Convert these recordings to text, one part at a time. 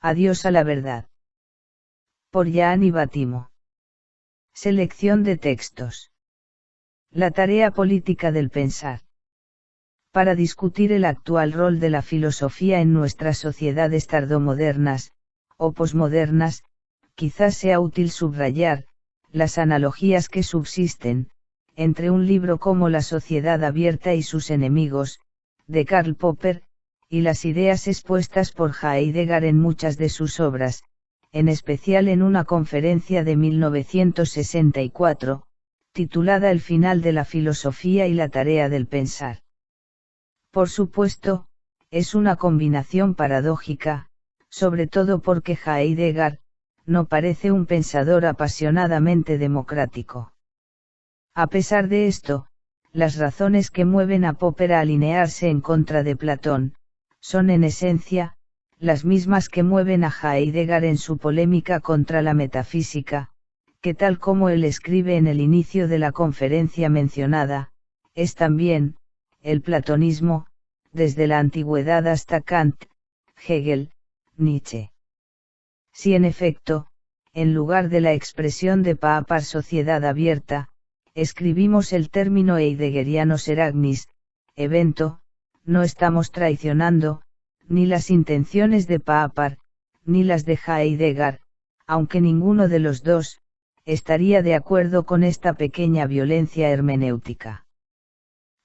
Adiós a la verdad. Por Gianni Battimo. Selección de textos. La tarea política del pensar. Para discutir el actual rol de la filosofía en nuestras sociedades tardomodernas, o posmodernas, quizás sea útil subrayar las analogías que subsisten entre un libro como La sociedad abierta y sus enemigos, de Karl Popper, y las ideas expuestas por Heidegger en muchas de sus obras, en especial en una conferencia de 1964, titulada El final de la filosofía y la tarea del pensar. Por supuesto, es una combinación paradójica, sobre todo porque Heidegger no parece un pensador apasionadamente democrático. A pesar de esto, las razones que mueven a Popper a alinearse en contra de Platón, son en esencia, las mismas que mueven a Heidegger en su polémica contra la metafísica, que tal como él escribe en el inicio de la conferencia mencionada, es también, el platonismo, desde la antigüedad hasta Kant, Hegel, Nietzsche. Si en efecto, en lugar de la expresión de Papar sociedad abierta, escribimos el término heideggeriano seragnis, evento, no estamos traicionando, ni las intenciones de Papar, ni las de Heidegger, aunque ninguno de los dos estaría de acuerdo con esta pequeña violencia hermenéutica.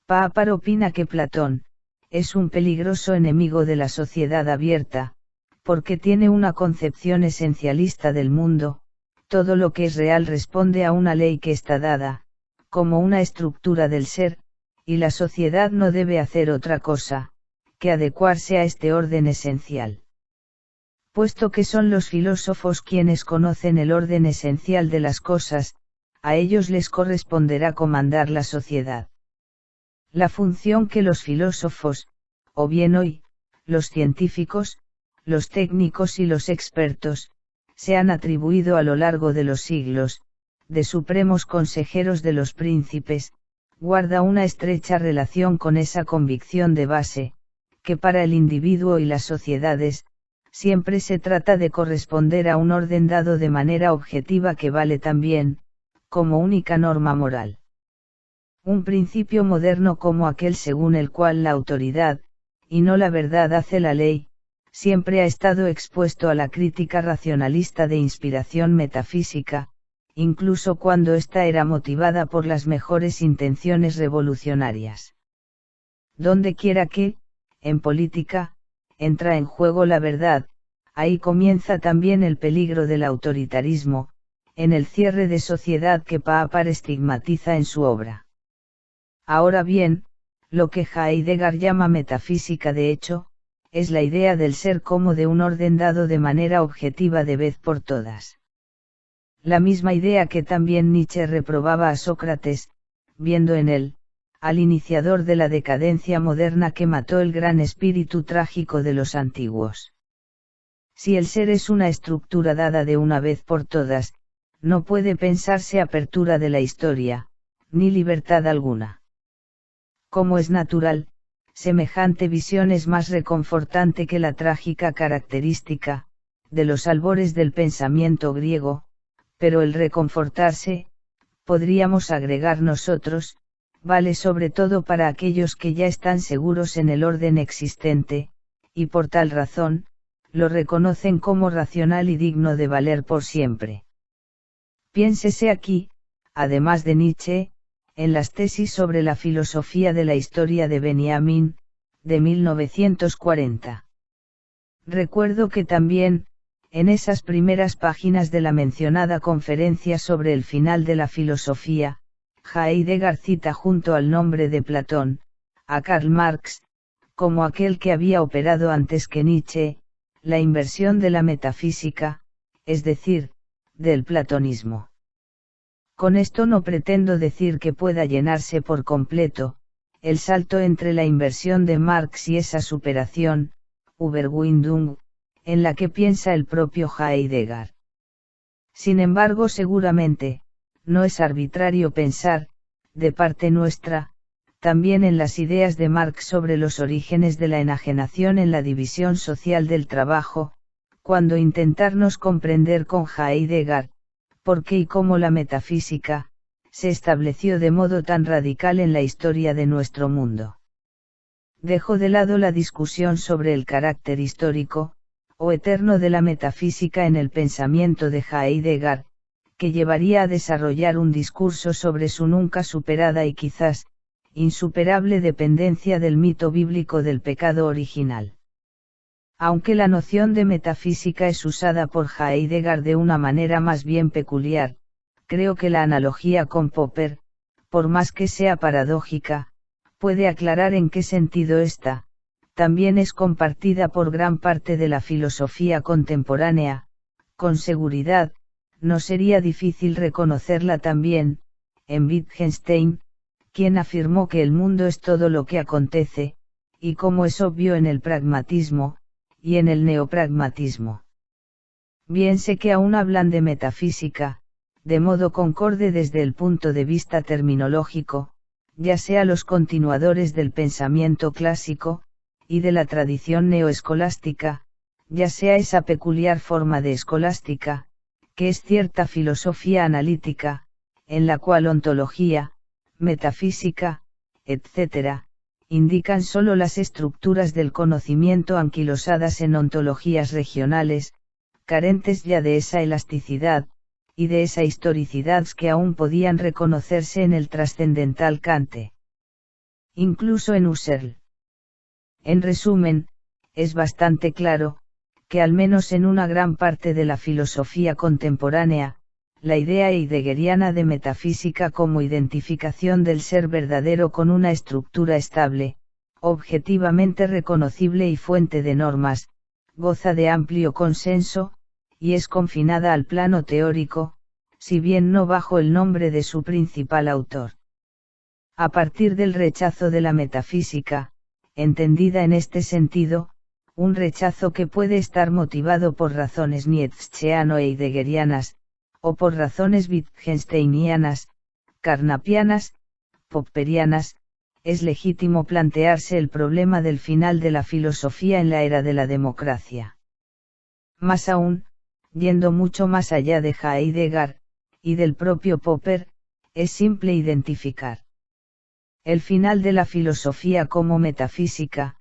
Papar opina que Platón es un peligroso enemigo de la sociedad abierta, porque tiene una concepción esencialista del mundo, todo lo que es real responde a una ley que está dada, como una estructura del ser, y la sociedad no debe hacer otra cosa, que adecuarse a este orden esencial. Puesto que son los filósofos quienes conocen el orden esencial de las cosas, a ellos les corresponderá comandar la sociedad. La función que los filósofos, o bien hoy, los científicos, los técnicos y los expertos, se han atribuido a lo largo de los siglos, de supremos consejeros de los príncipes, guarda una estrecha relación con esa convicción de base, que para el individuo y las sociedades, siempre se trata de corresponder a un orden dado de manera objetiva que vale también, como única norma moral. Un principio moderno como aquel según el cual la autoridad, y no la verdad hace la ley, siempre ha estado expuesto a la crítica racionalista de inspiración metafísica, incluso cuando ésta era motivada por las mejores intenciones revolucionarias. Donde quiera que, en política, entra en juego la verdad, ahí comienza también el peligro del autoritarismo, en el cierre de sociedad que Papar estigmatiza en su obra. Ahora bien, lo que Heidegger llama metafísica de hecho, es la idea del ser como de un orden dado de manera objetiva de vez por todas. La misma idea que también Nietzsche reprobaba a Sócrates, viendo en él, al iniciador de la decadencia moderna que mató el gran espíritu trágico de los antiguos. Si el ser es una estructura dada de una vez por todas, no puede pensarse apertura de la historia, ni libertad alguna. Como es natural, semejante visión es más reconfortante que la trágica característica, de los albores del pensamiento griego, pero el reconfortarse, podríamos agregar nosotros, vale sobre todo para aquellos que ya están seguros en el orden existente, y por tal razón, lo reconocen como racional y digno de valer por siempre. Piénsese aquí, además de Nietzsche, en las tesis sobre la filosofía de la historia de Benjamin, de 1940. Recuerdo que también, en esas primeras páginas de la mencionada conferencia sobre el final de la filosofía, Heidegger cita junto al nombre de Platón, a Karl Marx, como aquel que había operado antes que Nietzsche, la inversión de la metafísica, es decir, del platonismo. Con esto no pretendo decir que pueda llenarse por completo, el salto entre la inversión de Marx y esa superación, Überwindung, en la que piensa el propio Heidegger. Sin embargo, seguramente, no es arbitrario pensar, de parte nuestra, también en las ideas de Marx sobre los orígenes de la enajenación en la división social del trabajo, cuando intentarnos comprender con Heidegger, por qué y cómo la metafísica, se estableció de modo tan radical en la historia de nuestro mundo. Dejó de lado la discusión sobre el carácter histórico, o eterno de la metafísica en el pensamiento de Heidegger, que llevaría a desarrollar un discurso sobre su nunca superada y quizás, insuperable dependencia del mito bíblico del pecado original. Aunque la noción de metafísica es usada por Heidegger de una manera más bien peculiar, creo que la analogía con Popper, por más que sea paradójica, puede aclarar en qué sentido esta, también es compartida por gran parte de la filosofía contemporánea. Con seguridad, no sería difícil reconocerla también, en Wittgenstein, quien afirmó que el mundo es todo lo que acontece, y como es obvio en el pragmatismo, y en el neopragmatismo. Bien sé que aún hablan de metafísica, de modo concorde desde el punto de vista terminológico, ya sea los continuadores del pensamiento clásico, y de la tradición neoescolástica, ya sea esa peculiar forma de escolástica, que es cierta filosofía analítica, en la cual ontología, metafísica, etc., indican sólo las estructuras del conocimiento anquilosadas en ontologías regionales, carentes ya de esa elasticidad, y de esa historicidad que aún podían reconocerse en el trascendental Kante. Incluso en Husserl. En resumen, es bastante claro, que al menos en una gran parte de la filosofía contemporánea, la idea heideggeriana de metafísica como identificación del ser verdadero con una estructura estable, objetivamente reconocible y fuente de normas, goza de amplio consenso, y es confinada al plano teórico, si bien no bajo el nombre de su principal autor. A partir del rechazo de la metafísica, entendida en este sentido, un rechazo que puede estar motivado por razones nietzscheano-heideggerianas, o por razones wittgensteinianas, carnapianas, popperianas, es legítimo plantearse el problema del final de la filosofía en la era de la democracia. Más aún, yendo mucho más allá de Heidegger, y del propio Popper, es simple identificar el final de la filosofía como metafísica,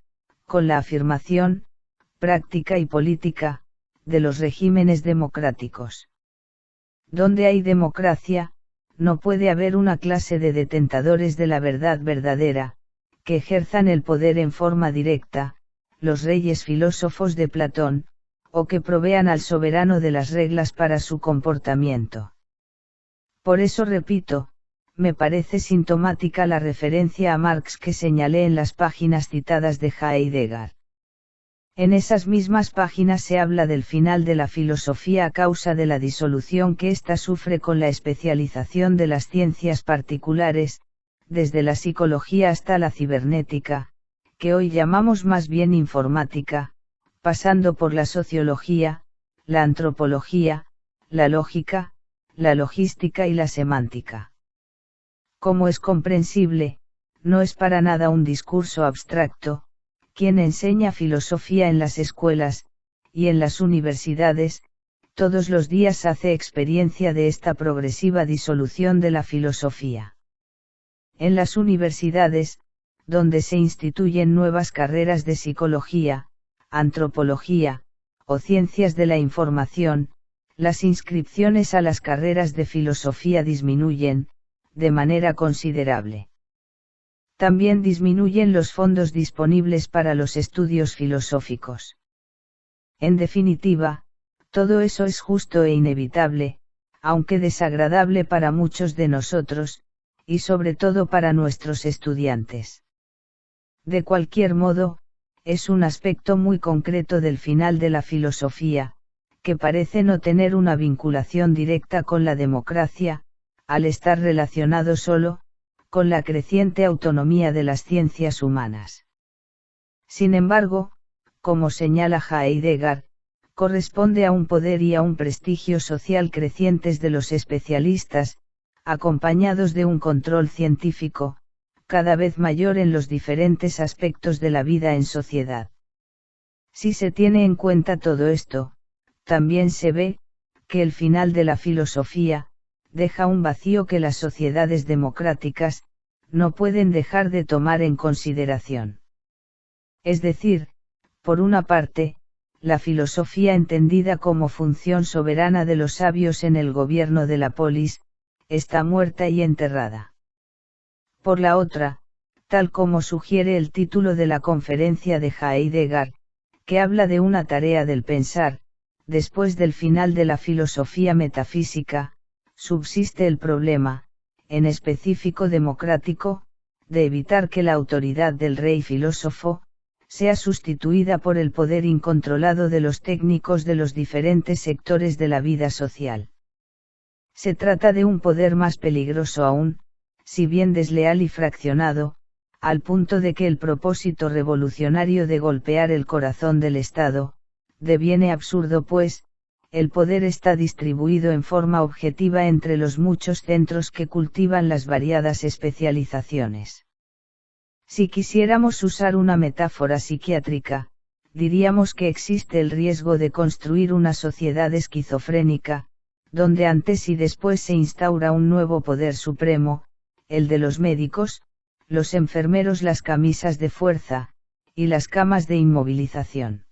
con la afirmación, práctica y política, de los regímenes democráticos. Donde hay democracia, no puede haber una clase de detentadores de la verdad verdadera, que ejerzan el poder en forma directa, los reyes filósofos de Platón, o que provean al soberano de las reglas para su comportamiento. Por eso repito, me parece sintomática la referencia a Marx que señalé en las páginas citadas de Heidegger. En esas mismas páginas se habla del final de la filosofía a causa de la disolución que ésta sufre con la especialización de las ciencias particulares, desde la psicología hasta la cibernética, que hoy llamamos más bien informática, pasando por la sociología, la antropología, la lógica, la logística y la semántica. Como es comprensible, no es para nada un discurso abstracto, quien enseña filosofía en las escuelas, y en las universidades, todos los días hace experiencia de esta progresiva disolución de la filosofía. En las universidades, donde se instituyen nuevas carreras de psicología, antropología, o ciencias de la información, las inscripciones a las carreras de filosofía disminuyen, de manera considerable. También disminuyen los fondos disponibles para los estudios filosóficos. En definitiva, todo eso es justo e inevitable, aunque desagradable para muchos de nosotros, y sobre todo para nuestros estudiantes. De cualquier modo, es un aspecto muy concreto del final de la filosofía, que parece no tener una vinculación directa con la democracia, al estar relacionado solo, con la creciente autonomía de las ciencias humanas. Sin embargo, como señala Heidegger, corresponde a un poder y a un prestigio social crecientes de los especialistas, acompañados de un control científico, cada vez mayor en los diferentes aspectos de la vida en sociedad. Si se tiene en cuenta todo esto, también se ve, que el final de la filosofía, deja un vacío que las sociedades democráticas, no pueden dejar de tomar en consideración. Es decir, por una parte, la filosofía entendida como función soberana de los sabios en el gobierno de la polis, está muerta y enterrada. Por la otra, tal como sugiere el título de la conferencia de Heidegger, que habla de una tarea del pensar, después del final de la filosofía metafísica, subsiste el problema, en específico democrático, de evitar que la autoridad del rey filósofo, sea sustituida por el poder incontrolado de los técnicos de los diferentes sectores de la vida social. Se trata de un poder más peligroso aún, si bien desleal y fraccionado, al punto de que el propósito revolucionario de golpear el corazón del Estado, deviene absurdo pues, el poder está distribuido en forma objetiva entre los muchos centros que cultivan las variadas especializaciones. Si quisiéramos usar una metáfora psiquiátrica, diríamos que existe el riesgo de construir una sociedad esquizofrénica, donde antes y después se instaura un nuevo poder supremo, el de los médicos, los enfermeros, las camisas de fuerza, y las camas de inmovilización.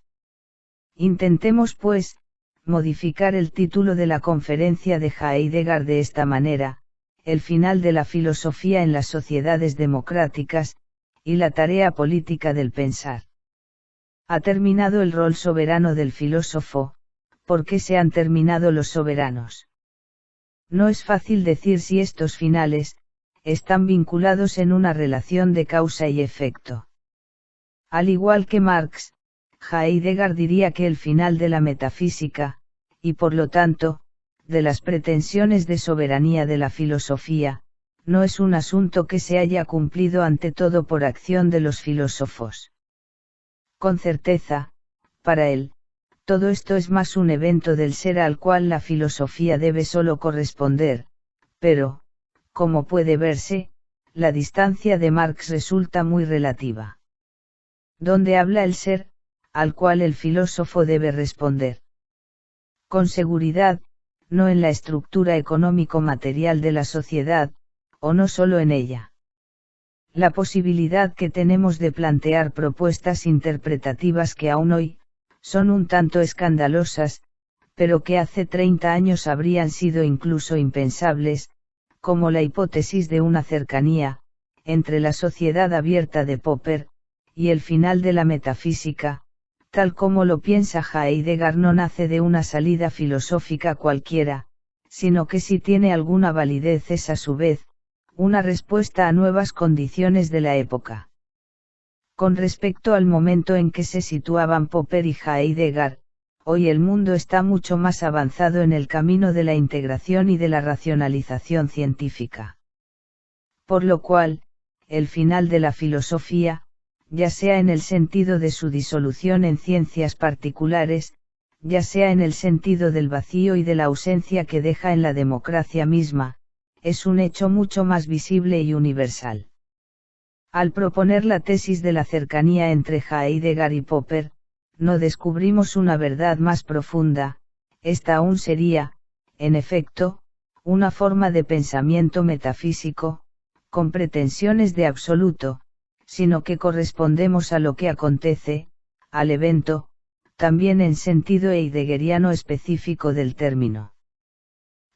Intentemos pues, modificar el título de la conferencia de Heidegger de esta manera: el final de la filosofía en las sociedades democráticas, y la tarea política del pensar. Ha terminado el rol soberano del filósofo, ¿por qué se han terminado los soberanos? No es fácil decir si estos finales, están vinculados en una relación de causa y efecto. Al igual que Marx, Heidegger diría que el final de la metafísica, y por lo tanto, de las pretensiones de soberanía de la filosofía, no es un asunto que se haya cumplido ante todo por acción de los filósofos. Con certeza, para él, todo esto es más un evento del ser al cual la filosofía debe solo corresponder, pero, como puede verse, la distancia de Marx resulta muy relativa. ¿Dónde habla el ser, al cual el filósofo debe responder? Con seguridad, no en la estructura económico-material de la sociedad, o no solo en ella. La posibilidad que tenemos de plantear propuestas interpretativas que aún hoy, son un tanto escandalosas, pero que hace 30 años habrían sido incluso impensables, como la hipótesis de una cercanía, entre la sociedad abierta de Popper, y el final de la metafísica, tal como lo piensa Heidegger, no nace de una salida filosófica cualquiera, sino que si tiene alguna validez es a su vez, una respuesta a nuevas condiciones de la época. Con respecto al momento en que se situaban Popper y Heidegger, hoy el mundo está mucho más avanzado en el camino de la integración y de la racionalización científica. Por lo cual, el final de la filosofía, ya sea en el sentido de su disolución en ciencias particulares, ya sea en el sentido del vacío y de la ausencia que deja en la democracia misma, es un hecho mucho más visible y universal. Al proponer la tesis de la cercanía entre Heidegger y Popper, no descubrimos una verdad más profunda, esta aún sería, en efecto, una forma de pensamiento metafísico, con pretensiones de absoluto, sino que correspondemos a lo que acontece, al evento, también en sentido heideggeriano específico del término.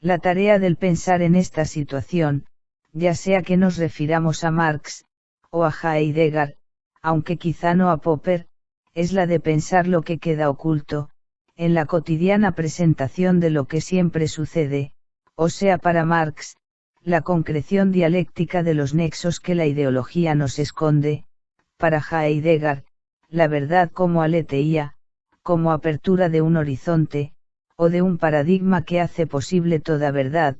La tarea del pensar en esta situación, ya sea que nos refiramos a Marx, o a Heidegger, aunque quizá no a Popper, es la de pensar lo que queda oculto, en la cotidiana presentación de lo que siempre sucede, o sea para Marx, la concreción dialéctica de los nexos que la ideología nos esconde, para Heidegger, la verdad como aletheía, como apertura de un horizonte, o de un paradigma que hace posible toda verdad,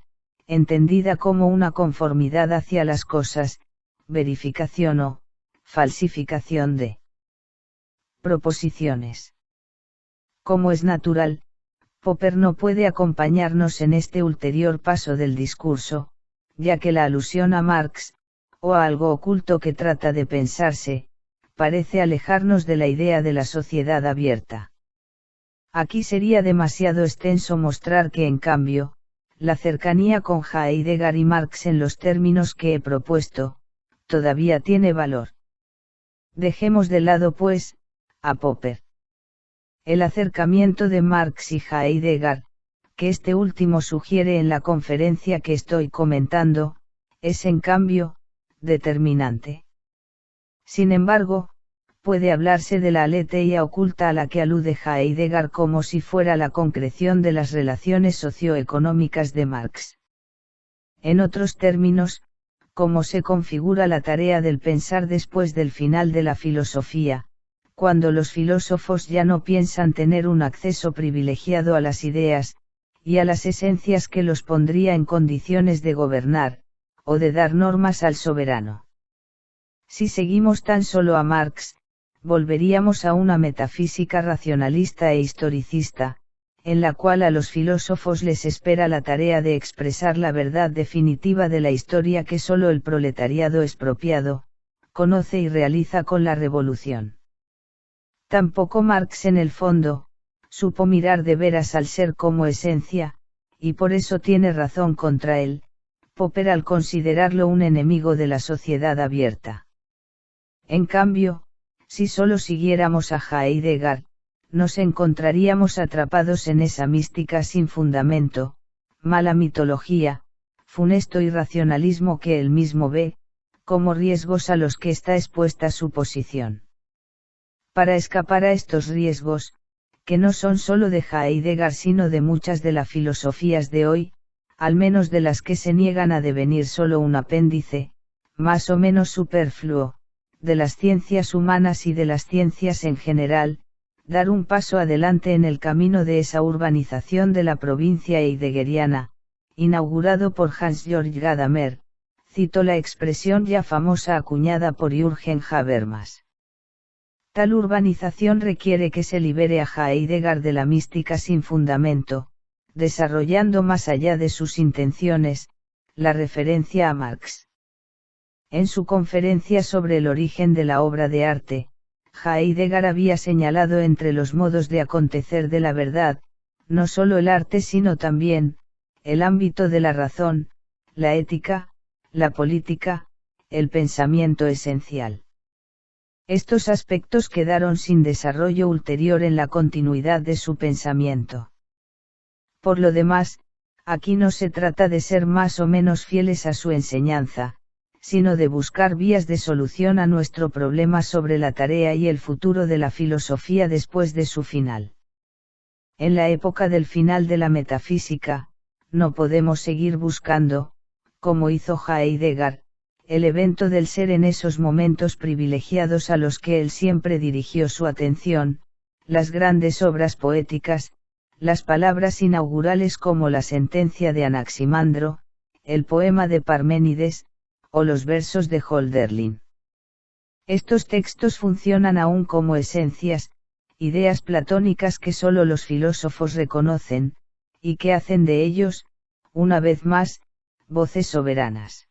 entendida como una conformidad hacia las cosas, verificación o falsificación de proposiciones. Como es natural, Popper no puede acompañarnos en este ulterior paso del discurso, ya que la alusión a Marx, o a algo oculto que trata de pensarse, parece alejarnos de la idea de la sociedad abierta. Aquí sería demasiado extenso mostrar que en cambio, la cercanía con Heidegger y Marx en los términos que he propuesto, todavía tiene valor. Dejemos de lado pues, a Popper. El acercamiento de Marx y Heidegger, que este último sugiere en la conferencia que estoy comentando, es en cambio, determinante. Sin embargo, puede hablarse de la aletheia oculta a la que alude Heidegger como si fuera la concreción de las relaciones socioeconómicas de Marx. En otros términos, cómo se configura la tarea del pensar después del final de la filosofía, cuando los filósofos ya no piensan tener un acceso privilegiado a las ideas, y a las esencias que los pondría en condiciones de gobernar, o de dar normas al soberano. Si seguimos tan solo a Marx, volveríamos a una metafísica racionalista e historicista, en la cual a los filósofos les espera la tarea de expresar la verdad definitiva de la historia que solo el proletariado expropiado, conoce y realiza con la revolución. Tampoco Marx en el fondo, supo mirar de veras al ser como esencia, y por eso tiene razón contra él, Popper al considerarlo un enemigo de la sociedad abierta. En cambio, si solo siguiéramos a Heidegger, nos encontraríamos atrapados en esa mística sin fundamento, mala mitología, funesto irracionalismo que él mismo ve, como riesgos a los que está expuesta su posición. Para escapar a estos riesgos, que no son solo de Heidegger sino de muchas de las filosofías de hoy, al menos de las que se niegan a devenir solo un apéndice, más o menos superfluo, de las ciencias humanas y de las ciencias en general, dar un paso adelante en el camino de esa urbanización de la provincia heideggeriana, inaugurado por Hans-Georg Gadamer, cito la expresión ya famosa acuñada por Jürgen Habermas. Tal urbanización requiere que se libere a Heidegger de la mística sin fundamento, desarrollando más allá de sus intenciones, la referencia a Marx. En su conferencia sobre el origen de la obra de arte, Heidegger había señalado entre los modos de acontecer de la verdad, no solo el arte sino también, el ámbito de la razón, la ética, la política, el pensamiento esencial. Estos aspectos quedaron sin desarrollo ulterior en la continuidad de su pensamiento. Por lo demás, aquí no se trata de ser más o menos fieles a su enseñanza, sino de buscar vías de solución a nuestro problema sobre la tarea y el futuro de la filosofía después de su final. En la época del final de la metafísica, no podemos seguir buscando, como hizo Heidegger, el evento del ser en esos momentos privilegiados a los que él siempre dirigió su atención, las grandes obras poéticas, las palabras inaugurales como la sentencia de Anaximandro, el poema de Parménides, o los versos de Hölderlin. Estos textos funcionan aún como esencias, ideas platónicas que solo los filósofos reconocen, y que hacen de ellos, una vez más, voces soberanas.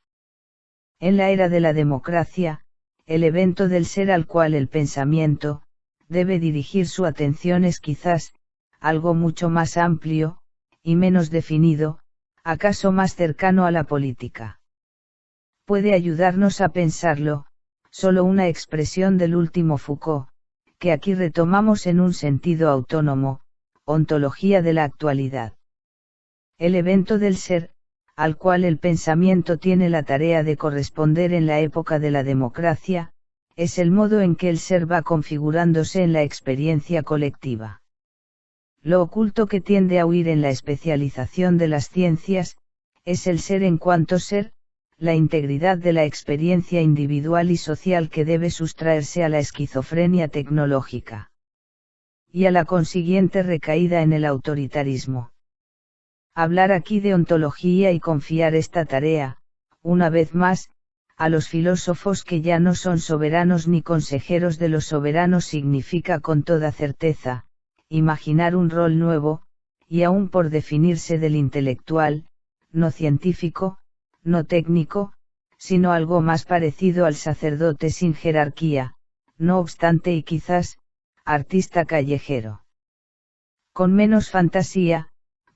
En la era de la democracia, el evento del ser al cual el pensamiento debe dirigir su atención es quizás, algo mucho más amplio, y menos definido, acaso más cercano a la política. Puede ayudarnos a pensarlo, solo una expresión del último Foucault, que aquí retomamos en un sentido autónomo, ontología de la actualidad. El evento del ser, al cual el pensamiento tiene la tarea de corresponder en la época de la democracia, es el modo en que el ser va configurándose en la experiencia colectiva. Lo oculto que tiende a huir en la especialización de las ciencias, es el ser en cuanto ser, la integridad de la experiencia individual y social que debe sustraerse a la esquizofrenia tecnológica. Y a la consiguiente recaída en el autoritarismo. Hablar aquí de ontología y confiar esta tarea, una vez más, a los filósofos que ya no son soberanos ni consejeros de los soberanos significa con toda certeza, imaginar un rol nuevo, y aún por definirse del intelectual, no científico, no técnico, sino algo más parecido al sacerdote sin jerarquía, no obstante y quizás, artista callejero. Con menos fantasía,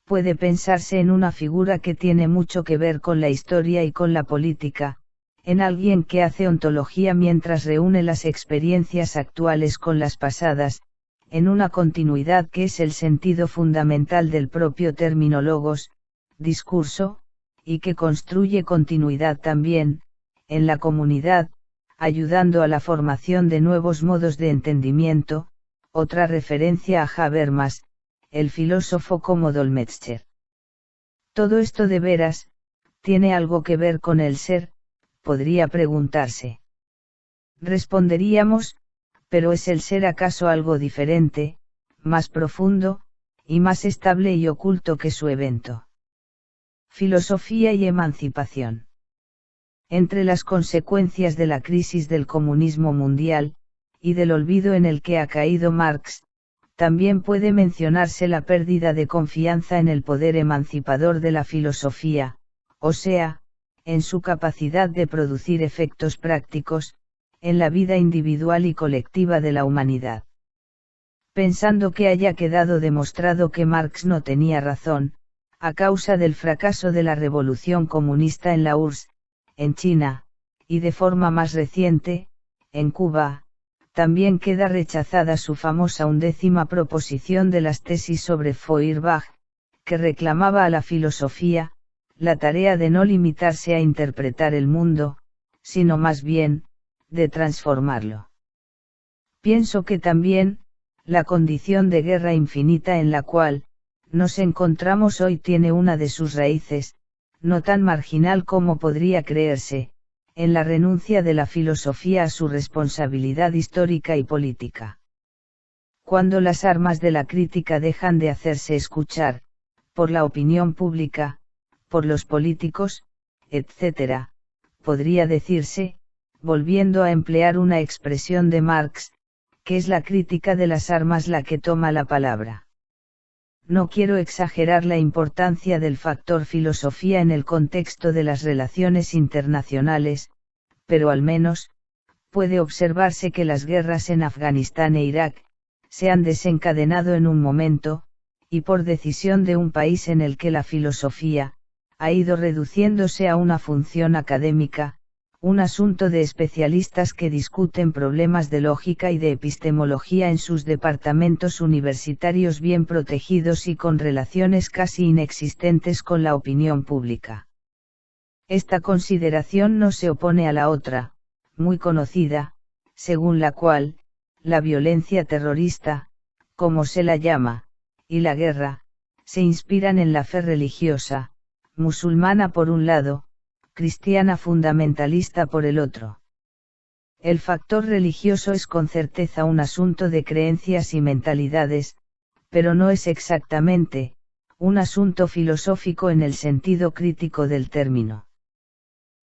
puede pensarse en una figura que tiene mucho que ver con la historia y con la política, en alguien que hace ontología mientras reúne las experiencias actuales con las pasadas, en una continuidad que es el sentido fundamental del propio término logos, discurso, y que construye continuidad también, en la comunidad, ayudando a la formación de nuevos modos de entendimiento. Otra referencia a Habermas, el filósofo como Dolmetscher. ¿Todo esto de veras tiene algo que ver con el ser?, podría preguntarse. Responderíamos, pero ¿es el ser acaso algo diferente, más profundo, y más estable y oculto que su evento? Filosofía y emancipación. Entre las consecuencias de la crisis del comunismo mundial, y del olvido en el que ha caído Marx, también puede mencionarse la pérdida de confianza en el poder emancipador de la filosofía, o sea, en su capacidad de producir efectos prácticos, en la vida individual y colectiva de la humanidad. Pensando que haya quedado demostrado que Marx no tenía razón, a causa del fracaso de la revolución comunista en la URSS, en China, y de forma más reciente, en Cuba, también queda rechazada su famosa 11ª proposición de las tesis sobre Feuerbach, que reclamaba a la filosofía, la tarea de no limitarse a interpretar el mundo, sino más bien, de transformarlo. Pienso que también, la condición de guerra infinita en la cual nos encontramos hoy tiene una de sus raíces, no tan marginal como podría creerse, en la renuncia de la filosofía a su responsabilidad histórica y política. Cuando las armas de la crítica dejan de hacerse escuchar, por la opinión pública, por los políticos, etc., podría decirse, volviendo a emplear una expresión de Marx, que es la crítica de las armas la que toma la palabra. No quiero exagerar la importancia del factor filosofía en el contexto de las relaciones internacionales, pero al menos, puede observarse que las guerras en Afganistán e Irak, se han desencadenado en un momento, y por decisión de un país en el que la filosofía, ha ido reduciéndose a una función académica, un asunto de especialistas que discuten problemas de lógica y de epistemología en sus departamentos universitarios bien protegidos y con relaciones casi inexistentes con la opinión pública. Esta consideración no se opone a la otra, muy conocida, según la cual, la violencia terrorista, como se la llama, y la guerra, se inspiran en la fe religiosa, musulmana por un lado, cristiana fundamentalista por el otro. El factor religioso es con certeza un asunto de creencias y mentalidades, pero no es exactamente, un asunto filosófico en el sentido crítico del término.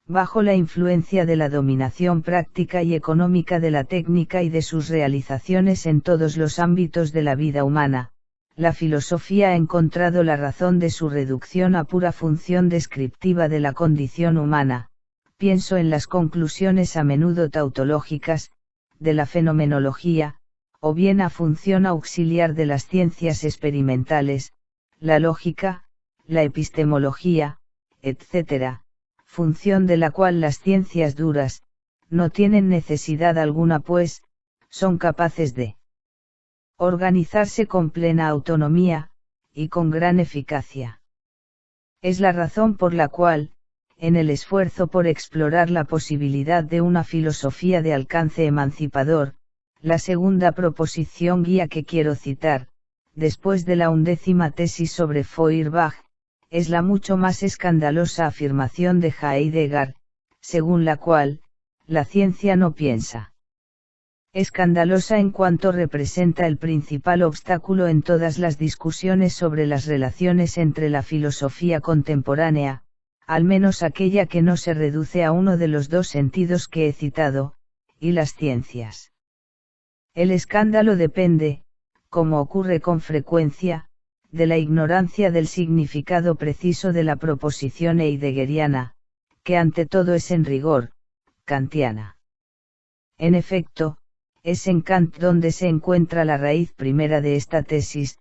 Bajo la influencia de la dominación práctica y económica de la técnica y de sus realizaciones en todos los ámbitos de la vida humana, la filosofía ha encontrado la razón de su reducción a pura función descriptiva de la condición humana, pienso en las conclusiones a menudo tautológicas, de la fenomenología, o bien a función auxiliar de las ciencias experimentales, la lógica, la epistemología, etc., función de la cual las ciencias duras, no tienen necesidad alguna pues, son capaces de organizarse con plena autonomía, y con gran eficacia. Es la razón por la cual, en el esfuerzo por explorar la posibilidad de una filosofía de alcance emancipador, la segunda proposición guía que quiero citar, después de la 11ª tesis sobre Feuerbach, es la mucho más escandalosa afirmación de Heidegger, según la cual, la ciencia no piensa. Escandalosa en cuanto representa el principal obstáculo en todas las discusiones sobre las relaciones entre la filosofía contemporánea, al menos aquella que no se reduce a uno de los dos sentidos que he citado, y las ciencias. El escándalo depende, como ocurre con frecuencia, de la ignorancia del significado preciso de la proposición heideggeriana, que ante todo es en rigor, kantiana. En efecto, es en Kant donde se encuentra la raíz primera de esta tesis,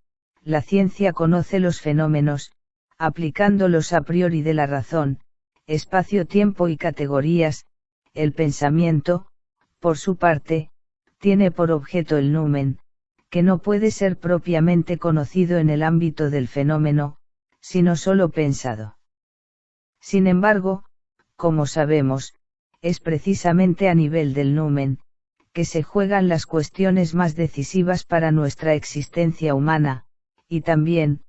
la ciencia conoce los fenómenos, aplicándolos a priori de la razón, espacio-tiempo y categorías. El pensamiento, por su parte, tiene por objeto el numen, que no puede ser propiamente conocido en el ámbito del fenómeno, sino solo pensado. Sin embargo, como sabemos, es precisamente a nivel del numen, que se juegan las cuestiones más decisivas para nuestra existencia humana, y también,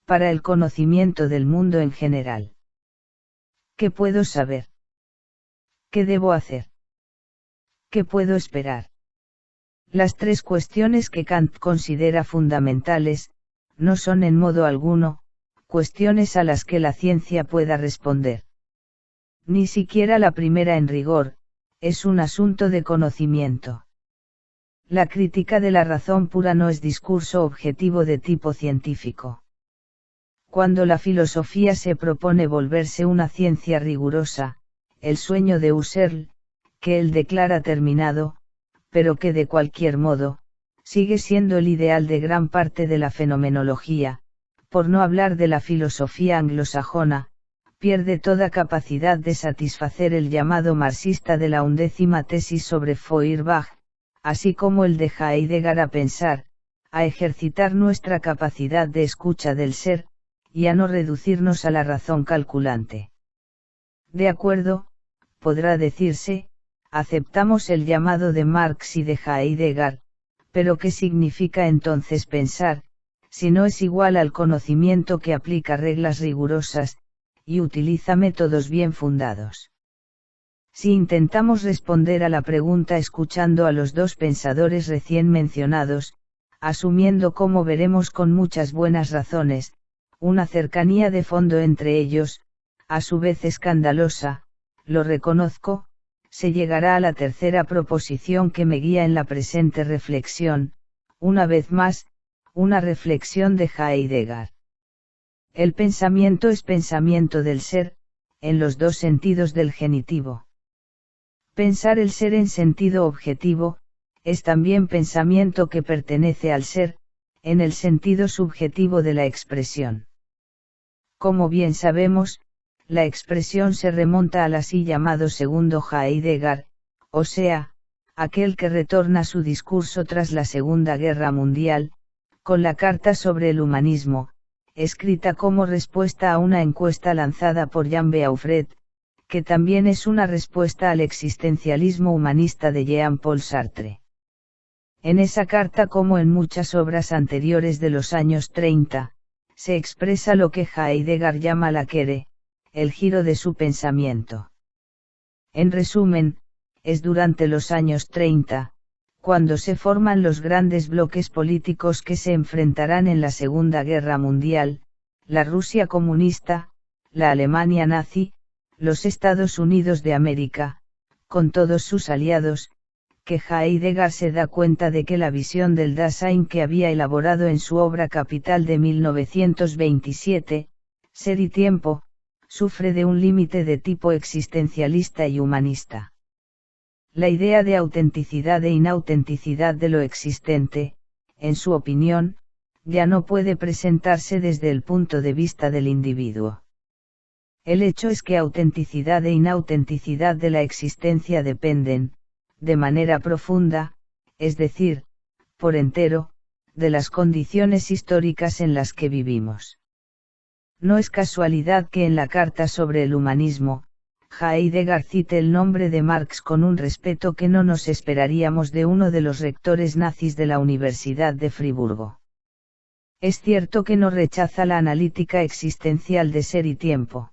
para el conocimiento del mundo en general. ¿Qué puedo saber? ¿Qué debo hacer? ¿Qué puedo esperar? Las tres cuestiones que Kant considera fundamentales, no son en modo alguno, cuestiones a las que la ciencia pueda responder. Ni siquiera la primera en rigor, es un asunto de conocimiento. La crítica de la razón pura no es discurso objetivo de tipo científico. Cuando la filosofía se propone volverse una ciencia rigurosa, el sueño de Husserl, que él declara terminado, pero que de cualquier modo, sigue siendo el ideal de gran parte de la fenomenología, por no hablar de la filosofía anglosajona, pierde toda capacidad de satisfacer el llamado marxista de la 11ª tesis sobre Feuerbach, así como el de Heidegger a pensar, a ejercitar nuestra capacidad de escucha del ser, y a no reducirnos a la razón calculante. De acuerdo, podrá decirse, aceptamos el llamado de Marx y de Heidegger, pero ¿qué significa entonces pensar, si no es igual al conocimiento que aplica reglas rigurosas, y utiliza métodos bien fundados? Si intentamos responder a la pregunta escuchando a los dos pensadores recién mencionados, asumiendo, como veremos con muchas buenas razones, una cercanía de fondo entre ellos, a su vez escandalosa, lo reconozco, se llegará a la tercera proposición que me guía en la presente reflexión, una vez más, una reflexión de Heidegger. El pensamiento es pensamiento del ser, en los dos sentidos del genitivo. Pensar el ser en sentido objetivo, es también pensamiento que pertenece al ser, en el sentido subjetivo de la expresión. Como bien sabemos, la expresión se remonta al así llamado segundo Heidegger, o sea, aquel que retorna su discurso tras la Segunda Guerra Mundial, con la Carta sobre el Humanismo, escrita como respuesta a una encuesta lanzada por Jean Beaufret, que también es una respuesta al existencialismo humanista de Jean-Paul Sartre. En esa carta, como en muchas obras anteriores de los años 30, se expresa lo que Heidegger llama la Quere, el giro de su pensamiento. En resumen, es durante los años 30, cuando se forman los grandes bloques políticos que se enfrentarán en la Segunda Guerra Mundial, la Rusia comunista, la Alemania nazi, los Estados Unidos de América, con todos sus aliados, que Heidegger se da cuenta de que la visión del Dasein que había elaborado en su obra Capital de 1927, Ser y Tiempo, sufre de un límite de tipo existencialista y humanista. La idea de autenticidad e inautenticidad de lo existente, en su opinión, ya no puede presentarse desde el punto de vista del individuo. El hecho es que autenticidad e inautenticidad de la existencia dependen, de manera profunda, es decir, por entero, de las condiciones históricas en las que vivimos. No es casualidad que en la Carta sobre el Humanismo, Heidegger cite el nombre de Marx con un respeto que no nos esperaríamos de uno de los rectores nazis de la Universidad de Friburgo. Es cierto que no rechaza la analítica existencial de ser y tiempo.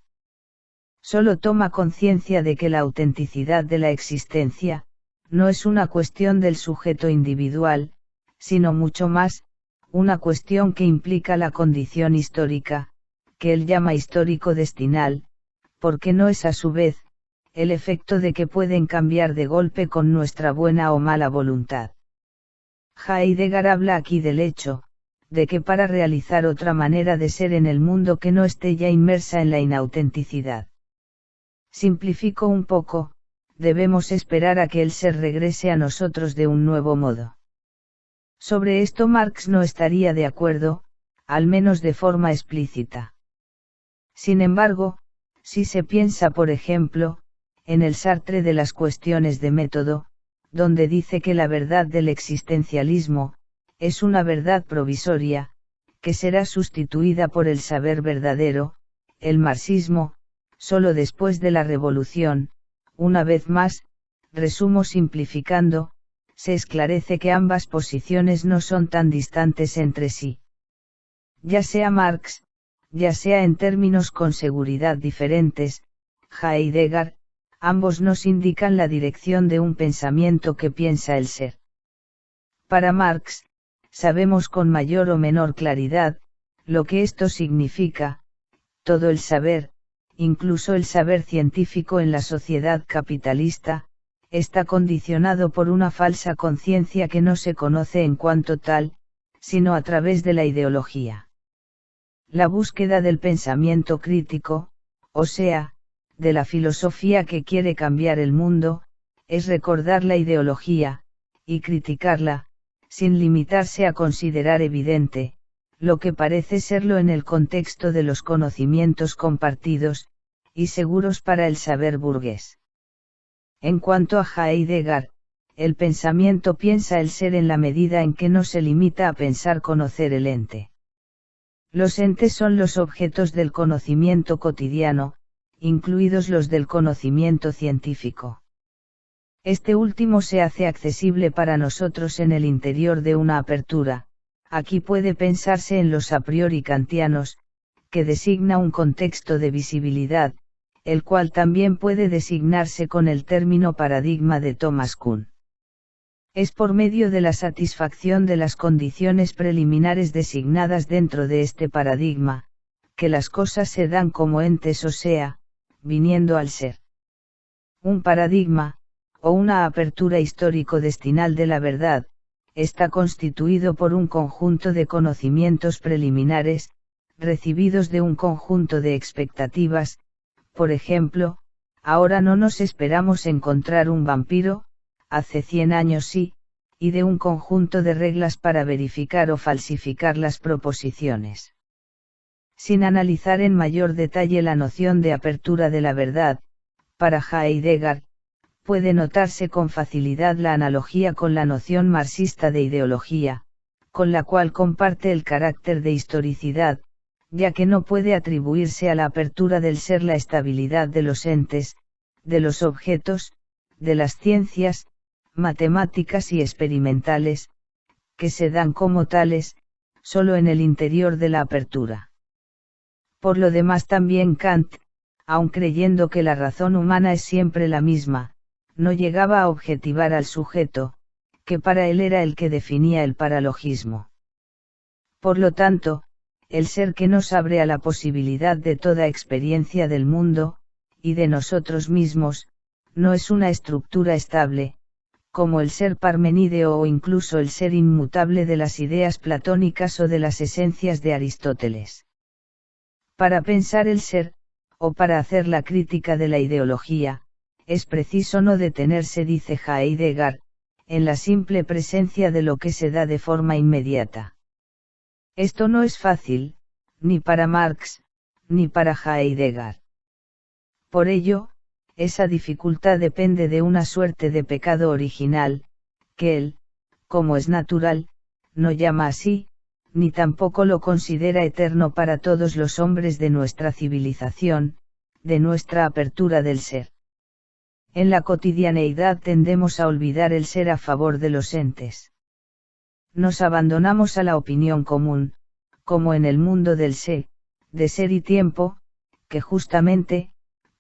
Solo toma conciencia de que la autenticidad de la existencia, no es una cuestión del sujeto individual, sino mucho más, una cuestión que implica la condición histórica, que él llama histórico destinal, porque no es a su vez, el efecto de que pueden cambiar de golpe con nuestra buena o mala voluntad. Heidegger habla aquí del hecho, de que para realizar otra manera de ser en el mundo que no esté ya inmersa en la inautenticidad. Simplifico un poco, debemos esperar a que el ser regrese a nosotros de un nuevo modo. Sobre esto Marx no estaría de acuerdo, al menos de forma explícita. Sin embargo, si se piensa por ejemplo, en el Sartre de las cuestiones de método, donde dice que la verdad del existencialismo, es una verdad provisoria, que será sustituida por el saber verdadero, el marxismo, solo después de la revolución, una vez más, resumo simplificando, se esclarece que ambas posiciones no son tan distantes entre sí. Ya sea Marx, ya sea en términos con seguridad diferentes, Heidegger, ambos nos indican la dirección de un pensamiento que piensa el ser. Para Marx, sabemos con mayor o menor claridad, lo que esto significa, todo el saber, incluso el saber científico en la sociedad capitalista, está condicionado por una falsa conciencia que no se conoce en cuanto tal, sino a través de la ideología. La búsqueda del pensamiento crítico, o sea, de la filosofía que quiere cambiar el mundo, es recordar la ideología, y criticarla, sin limitarse a considerar evidente, lo que parece serlo en el contexto de los conocimientos compartidos, y seguros para el saber burgués. En cuanto a Heidegger, el pensamiento piensa el ser en la medida en que no se limita a pensar conocer el ente. Los entes son los objetos del conocimiento cotidiano, incluidos los del conocimiento científico. Este último se hace accesible para nosotros en el interior de una apertura, aquí puede pensarse en los a priori kantianos, que designa un contexto de visibilidad, el cual también puede designarse con el término paradigma de Thomas Kuhn. Es por medio de la satisfacción de las condiciones preliminares designadas dentro de este paradigma, que las cosas se dan como entes, o sea, viniendo al ser. Un paradigma, o una apertura histórico-destinal de la verdad, está constituido por un conjunto de conocimientos preliminares, recibidos de un conjunto de expectativas, por ejemplo, ahora no nos esperamos encontrar un vampiro, hace 100 años sí, y de un conjunto de reglas para verificar o falsificar las proposiciones. Sin analizar en mayor detalle la noción de apertura de la verdad, para Heidegger, puede notarse con facilidad la analogía con la noción marxista de ideología, con la cual comparte el carácter de historicidad, ya que no puede atribuirse a la apertura del ser la estabilidad de los entes, de los objetos, de las ciencias, matemáticas y experimentales, que se dan como tales, solo en el interior de la apertura. Por lo demás también Kant, aun creyendo que la razón humana es siempre la misma, no llegaba a objetivar al sujeto, que para él era el que definía el paralogismo. Por lo tanto, el ser que nos abre a la posibilidad de toda experiencia del mundo, y de nosotros mismos, no es una estructura estable, como el ser parmenídeo o incluso el ser inmutable de las ideas platónicas o de las esencias de Aristóteles. Para pensar el ser, o para hacer la crítica de la ideología, es preciso no detenerse, dice Heidegger, en la simple presencia de lo que se da de forma inmediata. Esto no es fácil, ni para Marx, ni para Heidegger. Por ello, esa dificultad depende de una suerte de pecado original, que él, como es natural, no llama así, ni tampoco lo considera eterno para todos los hombres de nuestra civilización, de nuestra apertura del ser. En la cotidianeidad tendemos a olvidar el ser a favor de los entes. Nos abandonamos a la opinión común, como en el mundo del sé, de ser y tiempo, que justamente,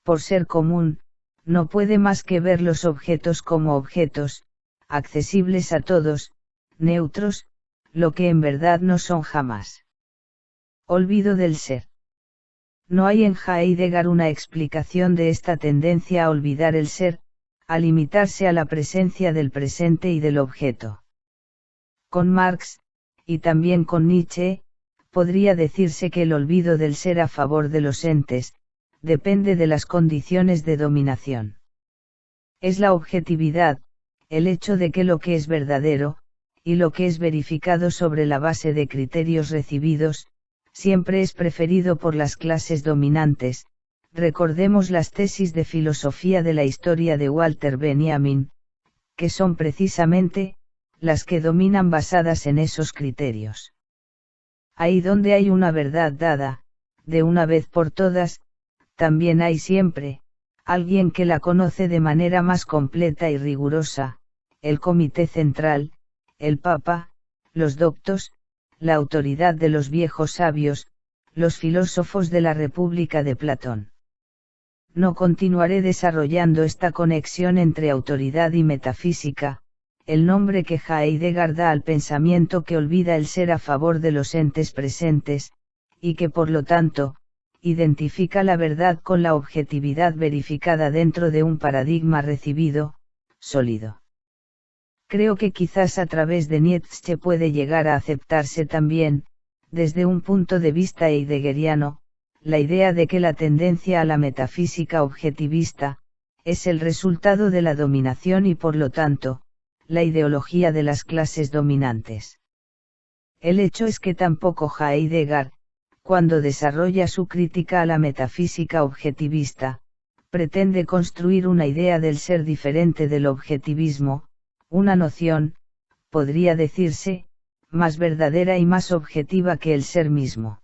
por ser común, no puede más que ver los objetos como objetos, accesibles a todos, neutros, lo que en verdad no son jamás. Olvido del ser. No hay en Heidegger una explicación de esta tendencia a olvidar el ser, a limitarse a la presencia del presente y del objeto. Con Marx, y también con Nietzsche, podría decirse que el olvido del ser a favor de los entes, depende de las condiciones de dominación. Es la objetividad, el hecho de que lo que es verdadero, y lo que es verificado sobre la base de criterios recibidos, siempre es preferido por las clases dominantes. Recordemos las tesis de filosofía de la historia de Walter Benjamin, que son precisamente las que dominan basadas en esos criterios. Ahí donde hay una verdad dada, de una vez por todas, también hay siempre alguien que la conoce de manera más completa y rigurosa: el Comité Central, el Papa, los doctos, la autoridad de los viejos sabios, los filósofos de la República de Platón. No continuaré desarrollando esta conexión entre autoridad y metafísica, el nombre que Heidegger da al pensamiento que olvida el ser a favor de los entes presentes, y que por lo tanto, identifica la verdad con la objetividad verificada dentro de un paradigma recibido, sólido. Creo que quizás a través de Nietzsche puede llegar a aceptarse también, desde un punto de vista heideggeriano, la idea de que la tendencia a la metafísica objetivista es el resultado de la dominación y por lo tanto, la ideología de las clases dominantes. El hecho es que tampoco Heidegger, cuando desarrolla su crítica a la metafísica objetivista, pretende construir una idea del ser diferente del objetivismo, una noción, podría decirse, más verdadera y más objetiva que el ser mismo.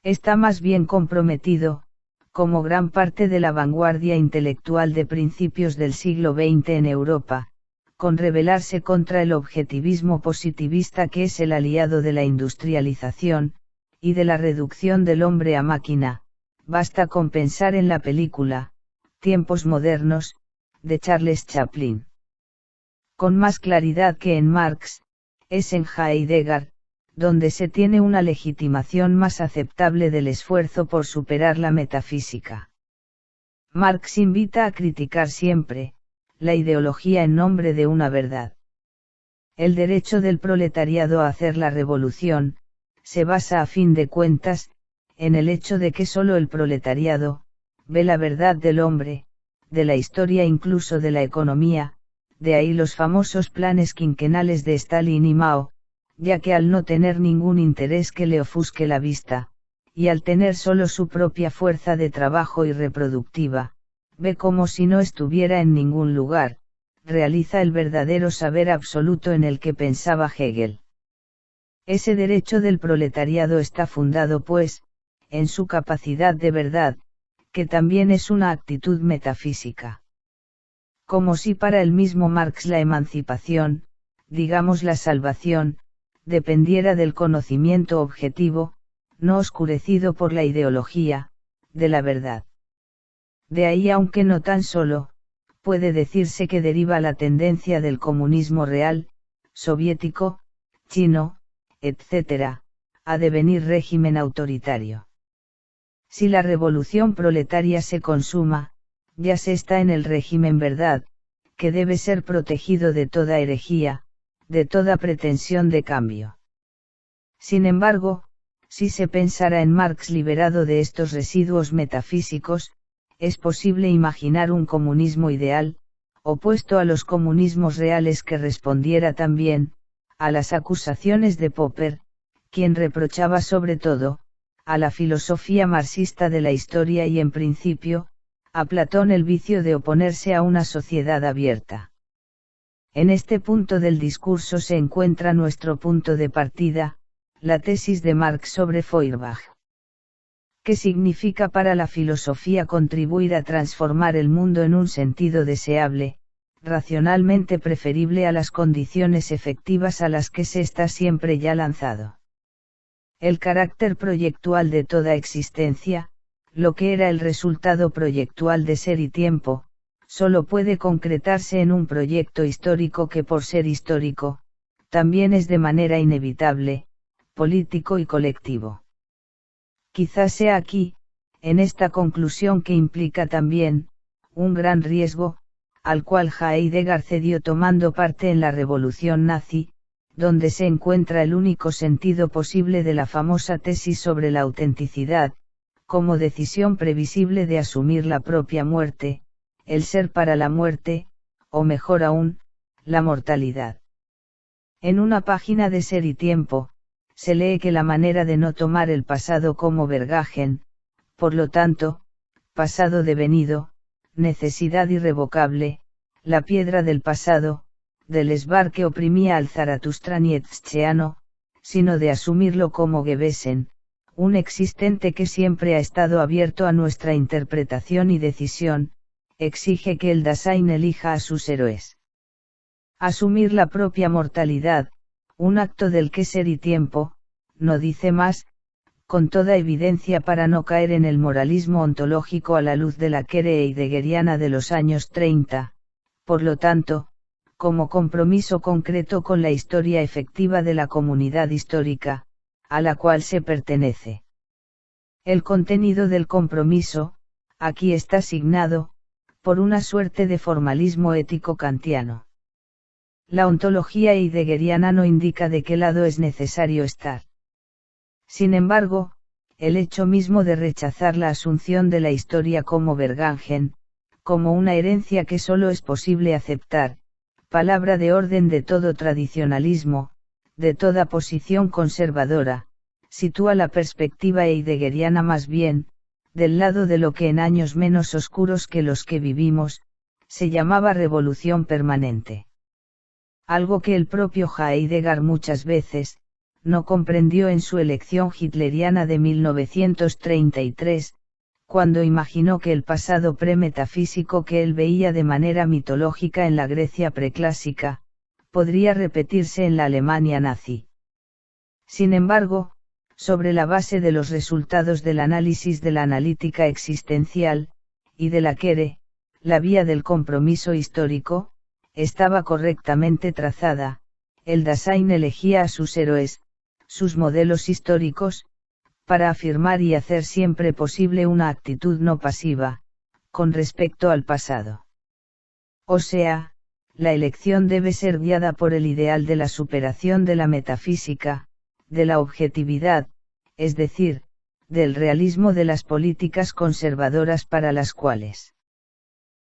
Está más bien comprometido, como gran parte de la vanguardia intelectual de principios del siglo XX en Europa, con rebelarse contra el objetivismo positivista que es el aliado de la industrialización, y de la reducción del hombre a máquina. Basta con pensar en la película, Tiempos modernos, de Charles Chaplin. Con más claridad que en Marx, es en Heidegger, donde se tiene una legitimación más aceptable del esfuerzo por superar la metafísica. Marx invita a criticar siempre la ideología en nombre de una verdad. El derecho del proletariado a hacer la revolución se basa a fin de cuentas en el hecho de que solo el proletariado ve la verdad del hombre, de la historia, incluso de la economía. De ahí los famosos planes quinquenales de Stalin y Mao, ya que al no tener ningún interés que le ofusque la vista, y al tener solo su propia fuerza de trabajo y reproductiva, ve como si no estuviera en ningún lugar, realiza el verdadero saber absoluto en el que pensaba Hegel. Ese derecho del proletariado está fundado pues, en su capacidad de verdad, que también es una actitud metafísica. Como si para el mismo Marx la emancipación, digamos la salvación, dependiera del conocimiento objetivo, no oscurecido por la ideología, de la verdad. De ahí, aunque no tan solo, puede decirse que deriva la tendencia del comunismo real, soviético, chino, etc., a devenir régimen autoritario. Si la revolución proletaria se consuma, ya se está en el régimen verdad, que debe ser protegido de toda herejía, de toda pretensión de cambio. Sin embargo, si se pensara en Marx liberado de estos residuos metafísicos, es posible imaginar un comunismo ideal, opuesto a los comunismos reales, que respondiera también a las acusaciones de Popper, quien reprochaba sobre todo a la filosofía marxista de la historia y en principio, a Platón el vicio de oponerse a una sociedad abierta. En este punto del discurso se encuentra nuestro punto de partida, la tesis de Marx sobre Feuerbach. ¿Qué significa para la filosofía contribuir a transformar el mundo en un sentido deseable, racionalmente preferible a las condiciones efectivas a las que se está siempre ya lanzado? El carácter proyectual de toda existencia, lo que era el resultado proyectual de ser y tiempo, solo puede concretarse en un proyecto histórico que, por ser histórico, también es de manera inevitable, político y colectivo. Quizás sea aquí, en esta conclusión que implica también, un gran riesgo, al cual Heidegger cedió tomando parte en la revolución nazi, donde se encuentra el único sentido posible de la famosa tesis sobre la autenticidad, como decisión previsible de asumir la propia muerte, el ser para la muerte, o mejor aún, la mortalidad. En una página de Ser y Tiempo, se lee que la manera de no tomar el pasado como vergagen, por lo tanto, pasado devenido, necesidad irrevocable, la piedra del pasado, del esbar que oprimía al Zaratustra nietzscheano, sino de asumirlo como Gewesen, un existente que siempre ha estado abierto a nuestra interpretación y decisión, exige que el Dasein elija a sus héroes. Asumir la propia mortalidad, un acto del que ser y tiempo, no dice más, con toda evidencia para no caer en el moralismo ontológico a la luz de la quere heideggeriana de los años 30, por lo tanto, como compromiso concreto con la historia efectiva de la comunidad histórica, a la cual se pertenece. El contenido del compromiso, aquí está signado, por una suerte de formalismo ético kantiano. La ontología heideggeriana no indica de qué lado es necesario estar. Sin embargo, el hecho mismo de rechazar la asunción de la historia como vergangen, como una herencia que solo es posible aceptar, palabra de orden de todo tradicionalismo, de toda posición conservadora, sitúa la perspectiva heideggeriana más bien, del lado de lo que en años menos oscuros que los que vivimos, se llamaba revolución permanente. Algo que el propio Heidegger muchas veces, no comprendió en su elección hitleriana de 1933, cuando imaginó que el pasado premetafísico que él veía de manera mitológica en la Grecia preclásica, podría repetirse en la Alemania nazi. Sin embargo, sobre la base de los resultados del análisis de la analítica existencial, y de la quere, la vía del compromiso histórico, estaba correctamente trazada, el Dasein elegía a sus héroes, sus modelos históricos, para afirmar y hacer siempre posible una actitud no pasiva, con respecto al pasado. O sea, la elección debe ser guiada por el ideal de la superación de la metafísica, de la objetividad, es decir, del realismo de las políticas conservadoras para las cuales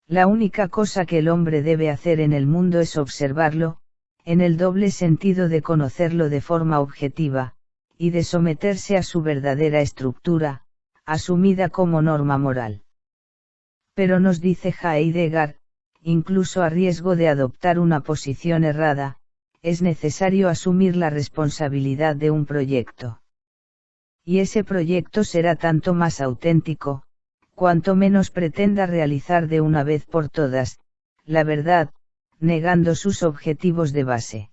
la única cosa que el hombre debe hacer en el mundo es observarlo, en el doble sentido de conocerlo de forma objetiva, y de someterse a su verdadera estructura, asumida como norma moral. Pero nos dice Heidegger, incluso a riesgo de adoptar una posición errada, es necesario asumir la responsabilidad de un proyecto. Y ese proyecto será tanto más auténtico, cuanto menos pretenda realizar de una vez por todas, la verdad, negando sus objetivos de base.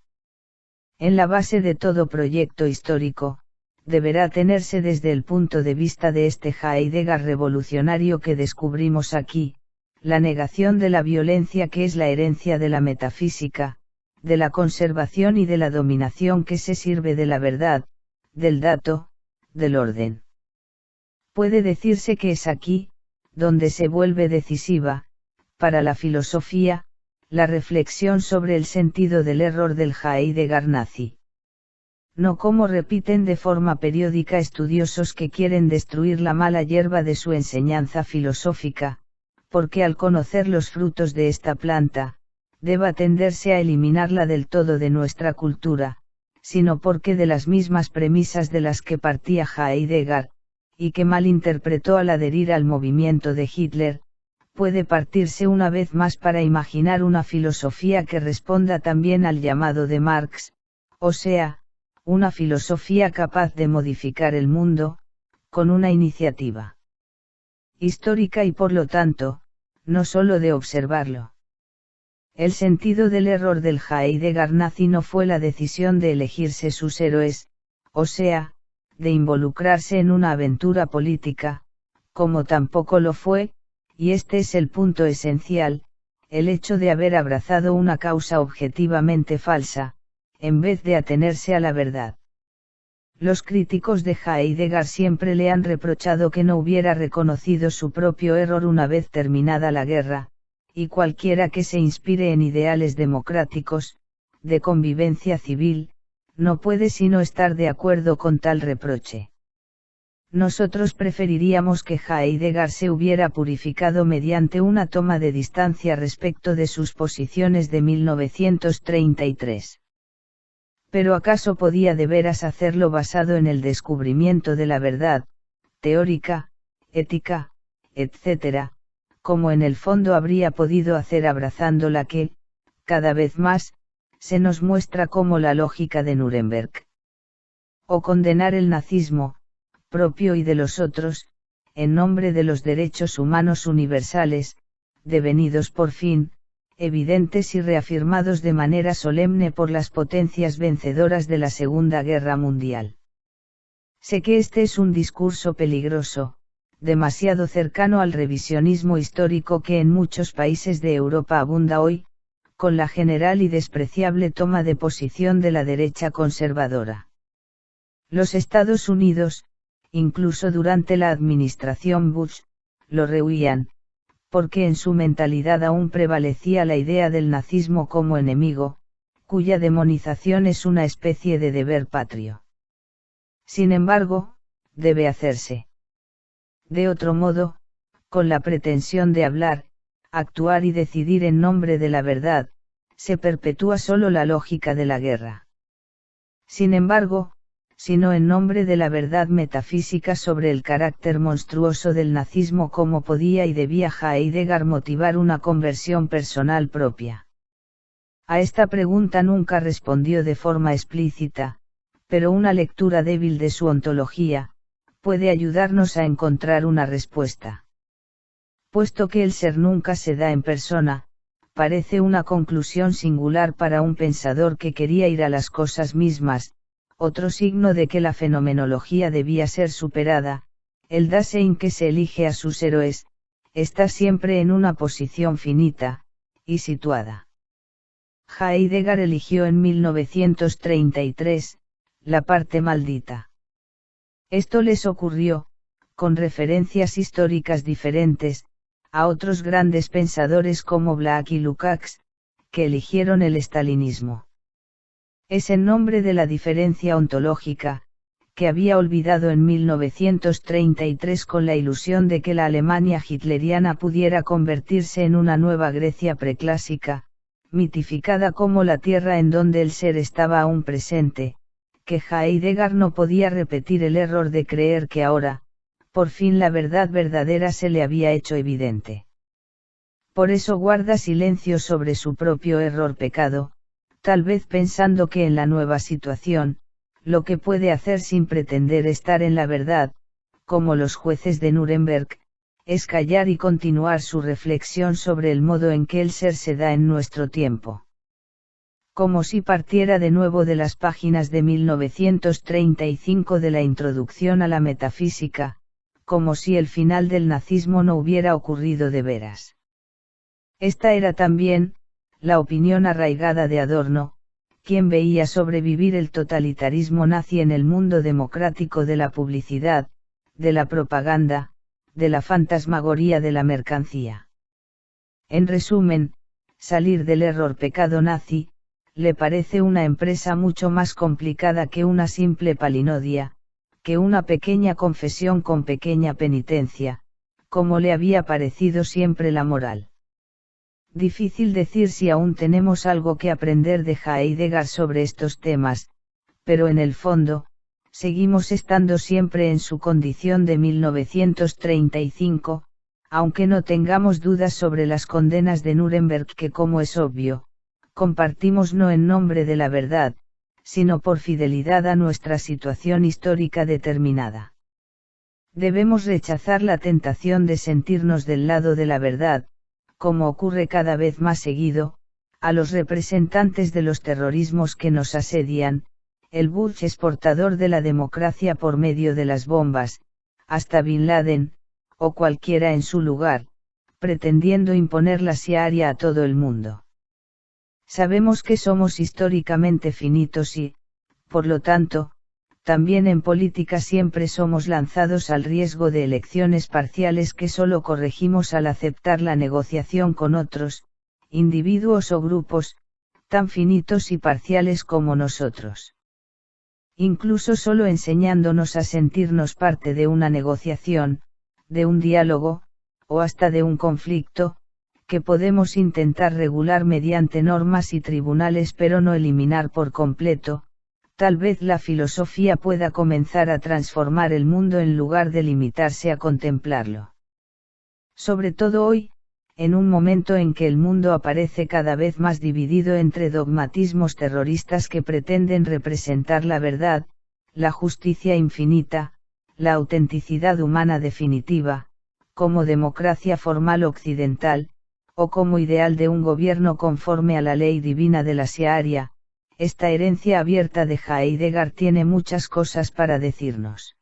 En la base de todo proyecto histórico, deberá tenerse desde el punto de vista de este Heidegger revolucionario que descubrimos aquí, la negación de la violencia que es la herencia de la metafísica, de la conservación y de la dominación que se sirve de la verdad, del dato, del orden. Puede decirse que es aquí, donde se vuelve decisiva, para la filosofía, la reflexión sobre el sentido del error del Heidegger nazi. No como repiten de forma periódica estudiosos que quieren destruir la mala hierba de su enseñanza filosófica, porque al conocer los frutos de esta planta, deba tenderse a eliminarla del todo de nuestra cultura, sino porque de las mismas premisas de las que partía Heidegger, y que mal interpretó al adherir al movimiento de Hitler, puede partirse una vez más para imaginar una filosofía que responda también al llamado de Marx, o sea, una filosofía capaz de modificar el mundo, con una iniciativa histórica y por lo tanto, no solo de observarlo. El sentido del error del Heidegger nazi no fue la decisión de elegirse sus héroes, o sea, de involucrarse en una aventura política, como tampoco lo fue, y este es el punto esencial, el hecho de haber abrazado una causa objetivamente falsa, en vez de atenerse a la verdad. Los críticos de Heidegger siempre le han reprochado que no hubiera reconocido su propio error una vez terminada la guerra, y cualquiera que se inspire en ideales democráticos, de convivencia civil, no puede sino estar de acuerdo con tal reproche. Nosotros preferiríamos que Heidegger se hubiera purificado mediante una toma de distancia respecto de sus posiciones de 1933. Pero ¿acaso podía de veras hacerlo basado en el descubrimiento de la verdad, teórica, ética, etc., como en el fondo habría podido hacer abrazando la que, cada vez más, se nos muestra como la lógica de Nuremberg? O condenar el nazismo, propio y de los otros, en nombre de los derechos humanos universales, devenidos por fin, evidentes y reafirmados de manera solemne por las potencias vencedoras de la Segunda Guerra Mundial. Sé que este es un discurso peligroso, demasiado cercano al revisionismo histórico que en muchos países de Europa abunda hoy, con la general y despreciable toma de posición de la derecha conservadora. Los Estados Unidos, incluso durante la administración Bush, lo rehuían, porque en su mentalidad aún prevalecía la idea del nazismo como enemigo, cuya demonización es una especie de deber patrio. Sin embargo, debe hacerse. De otro modo, con la pretensión de hablar, actuar y decidir en nombre de la verdad, se perpetúa solo la lógica de la guerra. Sin embargo, sino en nombre de la verdad metafísica sobre el carácter monstruoso del nazismo, cómo podía y debía Heidegger motivar una conversión personal propia. A esta pregunta nunca respondió de forma explícita, pero una lectura débil de su ontología, puede ayudarnos a encontrar una respuesta. Puesto que el ser nunca se da en persona, parece una conclusión singular para un pensador que quería ir a las cosas mismas, otro signo de que la fenomenología debía ser superada. El Dasein que se elige a sus héroes, está siempre en una posición finita, y situada. Heidegger eligió en 1933, la parte maldita. Esto les ocurrió, con referencias históricas diferentes, a otros grandes pensadores como Black y Lukács, que eligieron el estalinismo. Es en nombre de la diferencia ontológica, que había olvidado en 1933 con la ilusión de que la Alemania hitleriana pudiera convertirse en una nueva Grecia preclásica, mitificada como la tierra en donde el ser estaba aún presente, que Heidegger no podía repetir el error de creer que ahora, por fin la verdad verdadera se le había hecho evidente. Por eso guarda silencio sobre su propio error pecado, tal vez pensando que en la nueva situación, lo que puede hacer sin pretender estar en la verdad, como los jueces de Nuremberg, es callar y continuar su reflexión sobre el modo en que el ser se da en nuestro tiempo. Como si partiera de nuevo de las páginas de 1935 de la Introducción a la Metafísica, como si el final del nazismo no hubiera ocurrido de veras. Esta era también, la opinión arraigada de Adorno, quien veía sobrevivir el totalitarismo nazi en el mundo democrático de la publicidad, de la propaganda, de la fantasmagoría de la mercancía. En resumen, salir del error pecado nazi, le parece una empresa mucho más complicada que una simple palinodia, que una pequeña confesión con pequeña penitencia, como le había parecido siempre la moral. Difícil decir si aún tenemos algo que aprender de Heidegger sobre estos temas, pero en el fondo, seguimos estando siempre en su condición de 1935, aunque no tengamos dudas sobre las condenas de Nuremberg que, como es obvio, compartimos no en nombre de la verdad, sino por fidelidad a nuestra situación histórica determinada. Debemos rechazar la tentación de sentirnos del lado de la verdad, como ocurre cada vez más seguido, a los representantes de los terrorismos que nos asedian. El Bush es portador de la democracia por medio de las bombas, hasta Bin Laden, o cualquiera en su lugar, pretendiendo imponer la Sharia a todo el mundo. Sabemos que somos históricamente finitos y, por lo tanto, también en política siempre somos lanzados al riesgo de elecciones parciales que solo corregimos al aceptar la negociación con otros, individuos o grupos, tan finitos y parciales como nosotros. Incluso solo enseñándonos a sentirnos parte de una negociación, de un diálogo, o hasta de un conflicto, que podemos intentar regular mediante normas y tribunales pero no eliminar por completo, Tal vez la filosofía pueda comenzar a transformar el mundo en lugar de limitarse a contemplarlo. Sobre todo hoy, en un momento en que el mundo aparece cada vez más dividido entre dogmatismos terroristas que pretenden representar la verdad, la justicia infinita, la autenticidad humana definitiva, como democracia formal occidental, o como ideal de un gobierno conforme a la ley divina de la Sharia, esta herencia abierta de Heidegger tiene muchas cosas para decirnos.